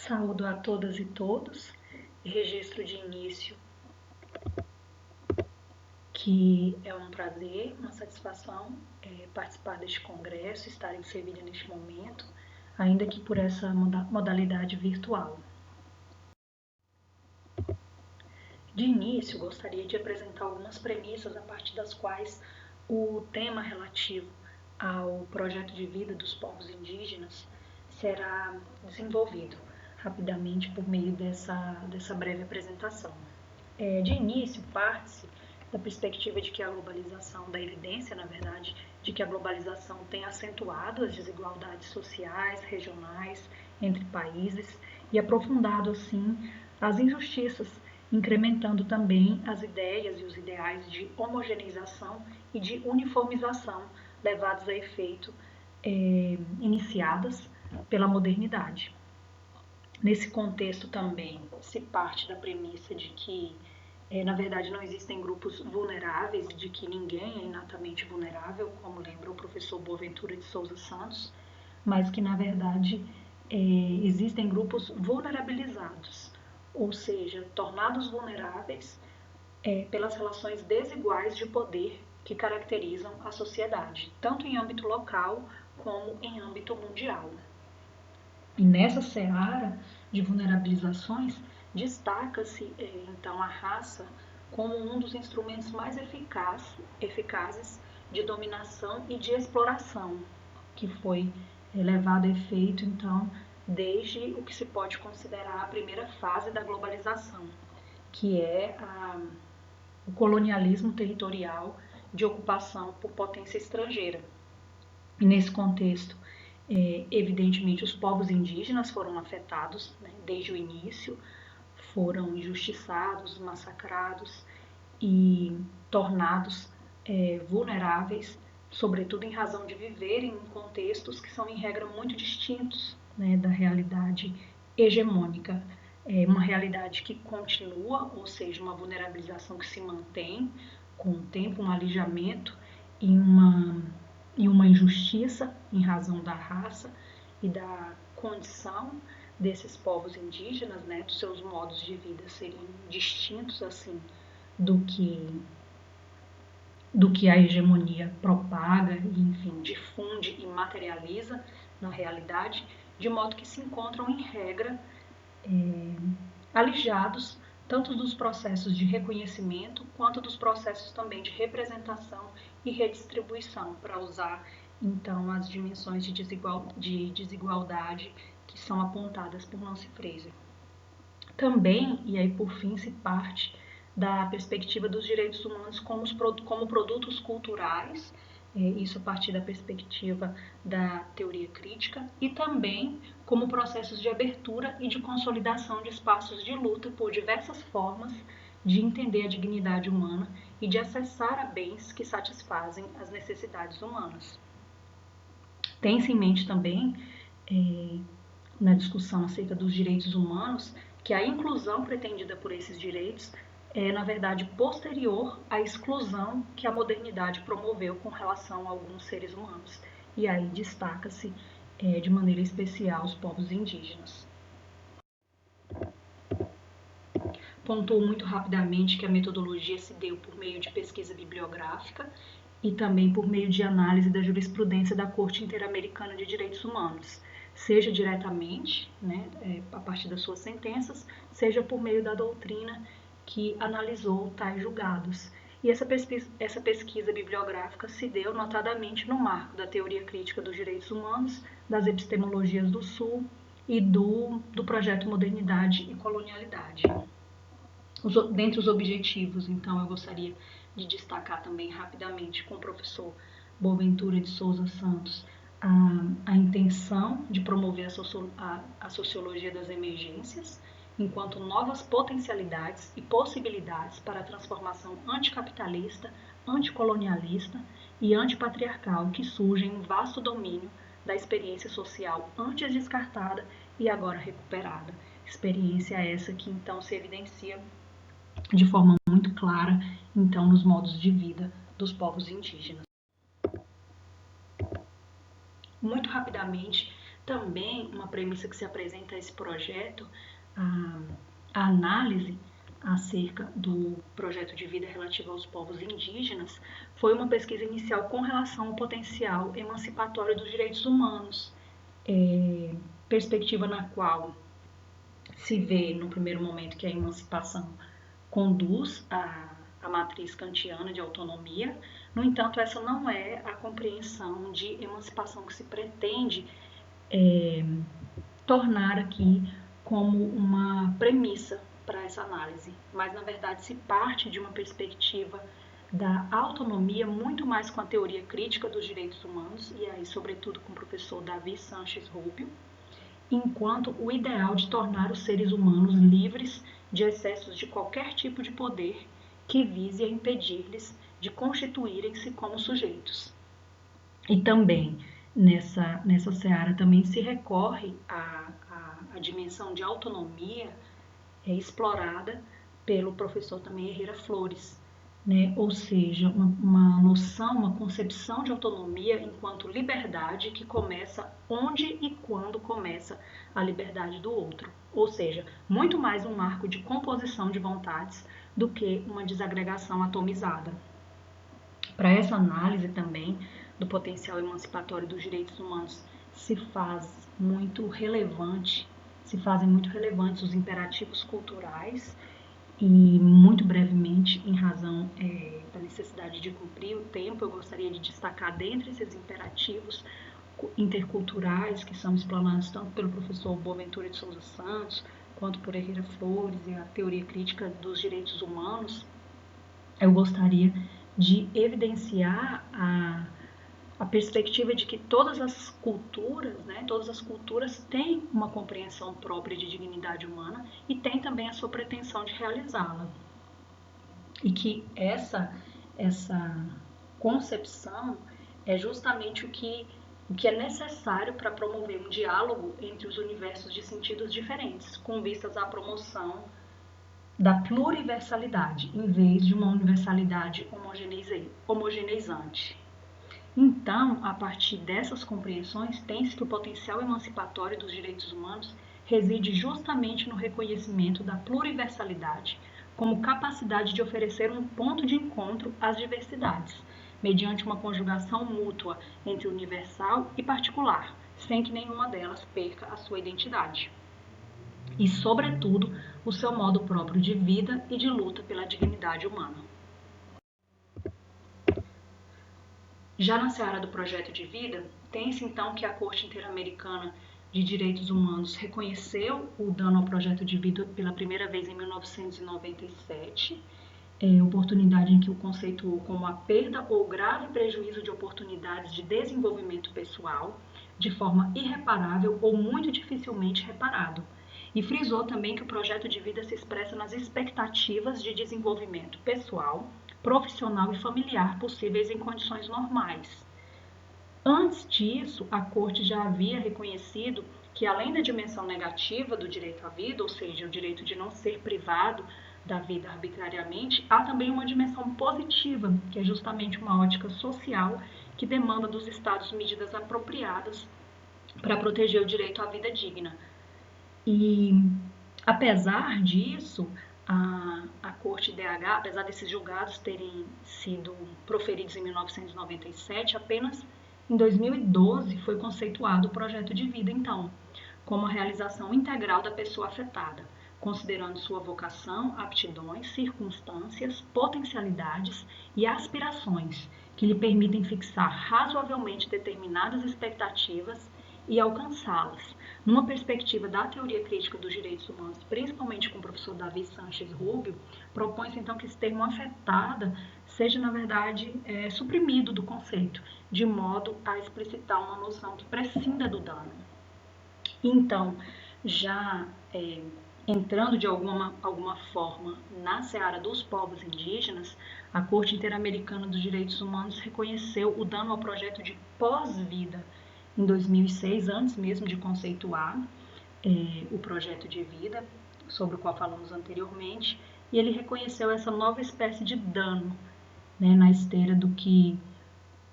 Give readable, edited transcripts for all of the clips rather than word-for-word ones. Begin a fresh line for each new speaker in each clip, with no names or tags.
Saúdo a todas e todos, registro de início que é um prazer, uma satisfação participar deste congresso, estar inserida neste momento, ainda que por essa modalidade virtual. De início, gostaria de apresentar algumas premissas a partir das quais o tema relativo ao projeto de vida dos povos indígenas será desenvolvido rapidamente por meio dessa breve apresentação. De início, parte-se da perspectiva de que a globalização, da evidência, na verdade, de que a globalização tem acentuado as desigualdades sociais, regionais, entre países e aprofundado, assim, as injustiças, incrementando também as ideias e os ideais de homogeneização e de uniformização levados a efeito, iniciadas pela modernidade. Nesse contexto também se parte da premissa de que, na verdade, não existem grupos vulneráveis, de que ninguém é inatamente vulnerável, como lembra o professor Boaventura de Souza Santos, mas que, na verdade, existem grupos vulnerabilizados, ou seja, tornados vulneráveis pelas relações desiguais de poder que caracterizam a sociedade, tanto em âmbito local como em âmbito mundial. E nessa seara de vulnerabilizações, destaca-se então a raça como um dos instrumentos mais eficazes de dominação e de exploração, que foi levado a efeito então desde o que se pode considerar a primeira fase da globalização, que é o colonialismo territorial de ocupação por potência estrangeira. E nesse contexto, evidentemente, os povos indígenas foram afetados, né, desde o início, foram injustiçados, massacrados e tornados vulneráveis, sobretudo em razão de viverem em contextos que são, em regra, muito distintos, né, da realidade hegemônica. Uma realidade que continua, ou seja, uma vulnerabilização que se mantém com o tempo, um alijamento e uma injustiça em razão da raça e da condição desses povos indígenas, né, dos seus modos de vida serem distintos assim do que a hegemonia propaga e, enfim, difunde e materializa na realidade, de modo que se encontram, em regra, alijados tanto dos processos de reconhecimento quanto dos processos também de representação e redistribuição, para usar então as dimensões de desigualdade que são apontadas por Nancy Fraser. Também, e aí por fim, se parte da perspectiva dos direitos humanos como produtos culturais, isso a partir da perspectiva da teoria crítica, e também como processos de abertura e de consolidação de espaços de luta por diversas formas de entender a dignidade humana e de acessar a bens que satisfazem as necessidades humanas. Tem-se em mente também, na discussão acerca dos direitos humanos, que a inclusão pretendida por esses direitos é, na verdade, posterior à exclusão que a modernidade promoveu com relação a alguns seres humanos. E aí destaca-se de maneira especial os povos indígenas. Pontuo muito rapidamente que a metodologia se deu por meio de pesquisa bibliográfica e também por meio de análise da jurisprudência da Corte Interamericana de Direitos Humanos, seja diretamente, né, a partir das suas sentenças, seja por meio da doutrina que analisou tais julgados. E essa pesquisa bibliográfica se deu notadamente no marco da teoria crítica dos direitos humanos, das epistemologias do Sul e do projeto Modernidade e Colonialidade. Dentre os objetivos, então, eu gostaria de destacar também rapidamente com o professor Boaventura de Souza Santos a intenção de promover a sociologia das emergências, enquanto novas potencialidades e possibilidades para a transformação anticapitalista, anticolonialista e antipatriarcal que surgem em vasto domínio da experiência social antes descartada e agora recuperada. Experiência essa que então se evidencia de forma muito clara, então, nos modos de vida dos povos indígenas. Muito rapidamente, Também uma premissa que se apresenta a esse projeto, a análise acerca do projeto de vida relativo aos povos indígenas, foi uma pesquisa inicial com relação ao potencial emancipatório dos direitos humanos, perspectiva na qual se vê, no primeiro momento, que a emancipação conduz à matriz kantiana de autonomia. No entanto, essa não é a compreensão de emancipação que se pretende tornar aqui como uma premissa para essa análise, mas na verdade se parte de uma perspectiva da autonomia muito mais com a teoria crítica dos direitos humanos, e aí sobretudo com o professor Davi Sanches Rubio, enquanto o ideal de tornar os seres humanos livres de excessos de qualquer tipo de poder que vise a impedir-lhes de constituírem-se como sujeitos. E também nessa seara também se recorre à dimensão de autonomia explorada pelo professor também Herrera Flores, né? Ou seja, uma noção, uma concepção de autonomia enquanto liberdade que começa onde e quando começa a liberdade do outro, ou seja, muito mais um marco de composição de vontades do que uma desagregação atomizada. Para essa análise também do potencial emancipatório dos direitos humanos se fazem muito relevantes os imperativos culturais e, muito brevemente, em razão da necessidade de cumprir o tempo, eu gostaria de destacar dentre esses imperativos interculturais que são explanados tanto pelo professor Boaventura de Souza Santos quanto por Herrera Flores e a teoria crítica dos direitos humanos. Eu gostaria de evidenciar a perspectiva de que todas as culturas têm uma compreensão própria de dignidade humana e têm também a sua pretensão de realizá-la. E que essa concepção é justamente o que é necessário para promover um diálogo entre os universos de sentidos diferentes, com vistas à promoção da pluriversalidade, em vez de uma universalidade homogeneizante. Então, a partir dessas compreensões, tem-se que o potencial emancipatório dos direitos humanos reside justamente no reconhecimento da pluriversalidade como capacidade de oferecer um ponto de encontro às diversidades, mediante uma conjugação mútua entre universal e particular, sem que nenhuma delas perca a sua identidade. E, sobretudo, o seu modo próprio de vida e de luta pela dignidade humana. Já na seara do projeto de vida, tem-se então que a Corte Interamericana de Direitos Humanos reconheceu o dano ao projeto de vida pela primeira vez em 1997, oportunidade em que o conceituou como a perda ou grave prejuízo de oportunidades de desenvolvimento pessoal de forma irreparável ou muito dificilmente reparado. E frisou também que o projeto de vida se expressa nas expectativas de desenvolvimento pessoal, profissional e familiar possíveis em condições normais. Antes disso, a Corte já havia reconhecido que, além da dimensão negativa do direito à vida, ou seja, o direito de não ser privado da vida arbitrariamente, há também uma dimensão positiva, que é justamente uma ótica social que demanda dos Estados medidas apropriadas para proteger o direito à vida digna. E, apesar disso, a Corte DH, apesar desses julgados terem sido proferidos em 1997, apenas em 2012 foi conceituado o projeto de vida, então, como a realização integral da pessoa afetada, considerando sua vocação, aptidões, circunstâncias, potencialidades e aspirações que lhe permitem fixar razoavelmente determinadas expectativas e alcançá-las, numa perspectiva da teoria crítica dos direitos humanos, principalmente com o professor Davi Sanches Rubio, propõe-se então que esse termo afetada seja, na verdade, suprimido do conceito, de modo a explicitar uma noção que prescinda do dano. Então, já entrando de alguma forma na seara dos povos indígenas, a Corte Interamericana dos Direitos Humanos reconheceu o dano ao projeto de pós-vida em 2006, antes mesmo de conceituar o projeto de vida, sobre o qual falamos anteriormente, e ele reconheceu essa nova espécie de dano, né, na esteira do que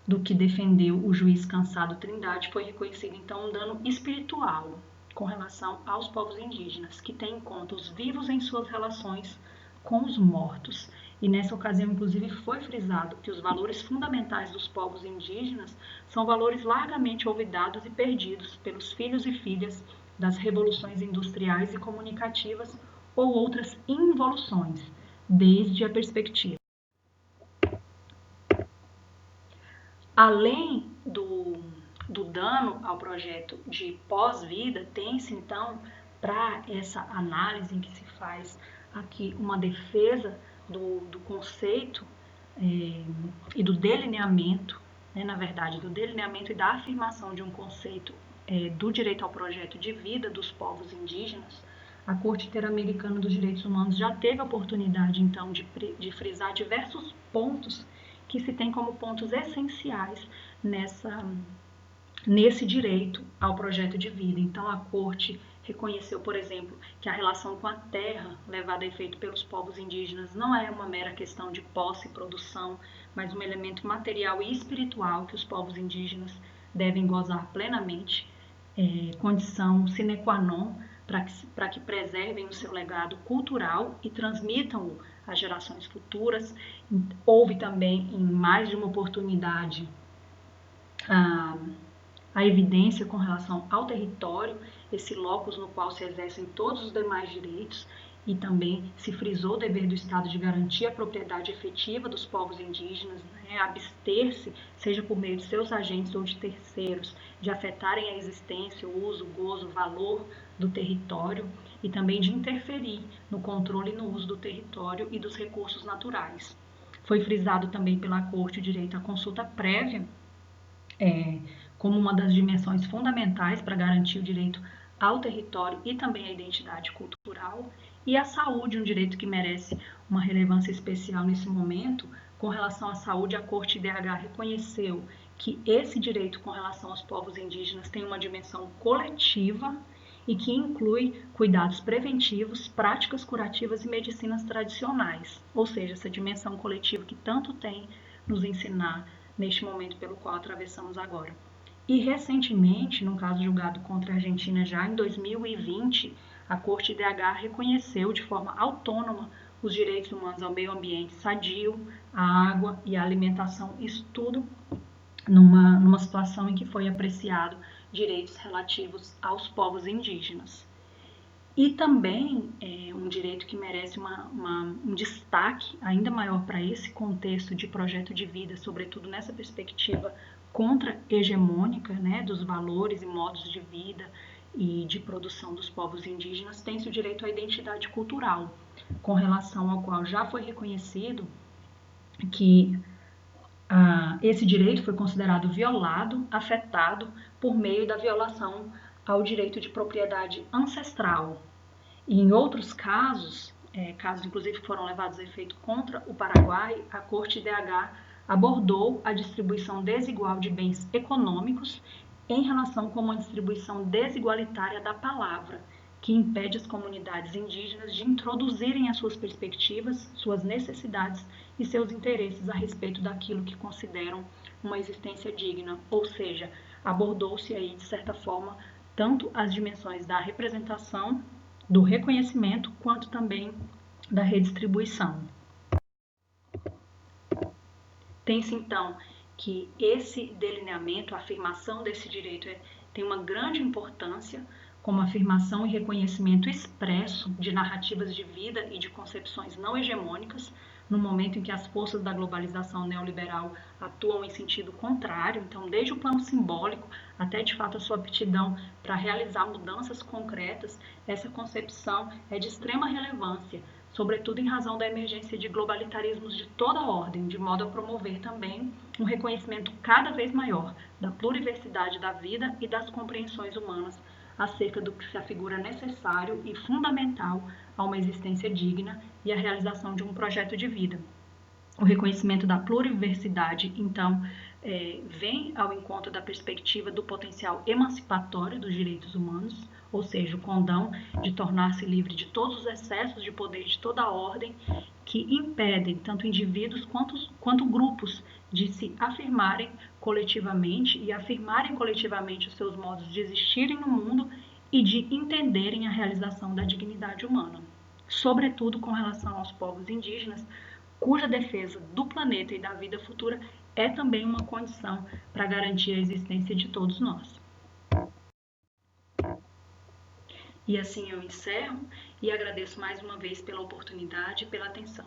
do que defendeu o juiz Cansado Trindade, foi reconhecido então um dano espiritual com relação aos povos indígenas, que tem em conta os vivos em suas relações com os mortos. E nessa ocasião, inclusive, foi frisado que os valores fundamentais dos povos indígenas são valores largamente olvidados e perdidos pelos filhos e filhas das revoluções industriais e comunicativas ou outras involuções, desde a perspectiva. Além do dano ao projeto de pós-vida, tem-se então, para essa análise em que se faz aqui uma defesa do conceito e do delineamento, né, na verdade, do delineamento e da afirmação de um conceito do direito ao projeto de vida dos povos indígenas, a Corte Interamericana dos Direitos Humanos já teve a oportunidade, então, de frisar diversos pontos que se tem como pontos essenciais nesse direito ao projeto de vida. Então, a Corte reconheceu, por exemplo, que a relação com a terra levada a efeito pelos povos indígenas não é uma mera questão de posse e produção, mas um elemento material e espiritual que os povos indígenas devem gozar plenamente, condição sine qua non para que preservem o seu legado cultural e transmitam-o às gerações futuras. Houve também, em mais de uma oportunidade, a evidência com relação ao território, esse locus no qual se exercem todos os demais direitos, e também se frisou o dever do Estado de garantir a propriedade efetiva dos povos indígenas, né, abster-se, seja por meio de seus agentes ou de terceiros, de afetarem a existência, o uso, o gozo, o valor do território, e também de interferir no controle e no uso do território e dos recursos naturais. Foi frisado também pela Corte o direito à consulta prévia, como uma das dimensões fundamentais para garantir o direito ao território e também à identidade cultural, e a saúde, um direito que merece uma relevância especial nesse momento. Com relação à saúde, a Corte IDH reconheceu que esse direito com relação aos povos indígenas tem uma dimensão coletiva e que inclui cuidados preventivos, práticas curativas e medicinas tradicionais, ou seja, essa dimensão coletiva que tanto tem nos ensinar neste momento pelo qual atravessamos agora. E recentemente, no caso julgado contra a Argentina já em 2020, a Corte IDH reconheceu de forma autônoma os direitos humanos ao meio ambiente sadio, à água e à alimentação, isso tudo numa situação em que foi apreciado direitos relativos aos povos indígenas. E também um direito que merece um destaque ainda maior para esse contexto de projeto de vida, sobretudo nessa perspectiva contra-hegemônica, né, dos valores e modos de vida e de produção dos povos indígenas, tem-se o direito à identidade cultural, com relação ao qual já foi reconhecido que esse direito foi considerado violado, afetado por meio da violação ao direito de propriedade ancestral. E em outros casos, casos inclusive que foram levados a efeito contra o Paraguai, a Corte IDH abordou a distribuição desigual de bens econômicos em relação com uma distribuição desigualitária da palavra, que impede as comunidades indígenas de introduzirem as suas perspectivas, suas necessidades e seus interesses a respeito daquilo que consideram uma existência digna, ou seja, abordou-se aí, de certa forma, tanto as dimensões da representação, do reconhecimento, quanto também da redistribuição. Tem-se, então, que esse delineamento, a afirmação desse direito tem uma grande importância como afirmação e reconhecimento expresso de narrativas de vida e de concepções não hegemônicas, no momento em que as forças da globalização neoliberal atuam em sentido contrário. Então, desde o plano simbólico até, de fato, a sua aptidão para realizar mudanças concretas, essa concepção é de extrema relevância, sobretudo em razão da emergência de globalitarismos de toda ordem, de modo a promover também um reconhecimento cada vez maior da pluriversidade da vida e das compreensões humanas acerca do que se afigura necessário e fundamental a uma existência digna e a realização de um projeto de vida. O reconhecimento da pluriversidade, então, vem ao encontro da perspectiva do potencial emancipatório dos direitos humanos, ou seja, o condão de tornar-se livre de todos os excessos de poder de toda a ordem que impedem tanto indivíduos quanto grupos de se afirmarem coletivamente e afirmarem coletivamente os seus modos de existirem no mundo e de entenderem a realização da dignidade humana, sobretudo com relação aos povos indígenas, cuja defesa do planeta e da vida futura é também uma condição para garantir a existência de todos nós. E assim eu encerro e agradeço mais uma vez pela oportunidade e pela atenção.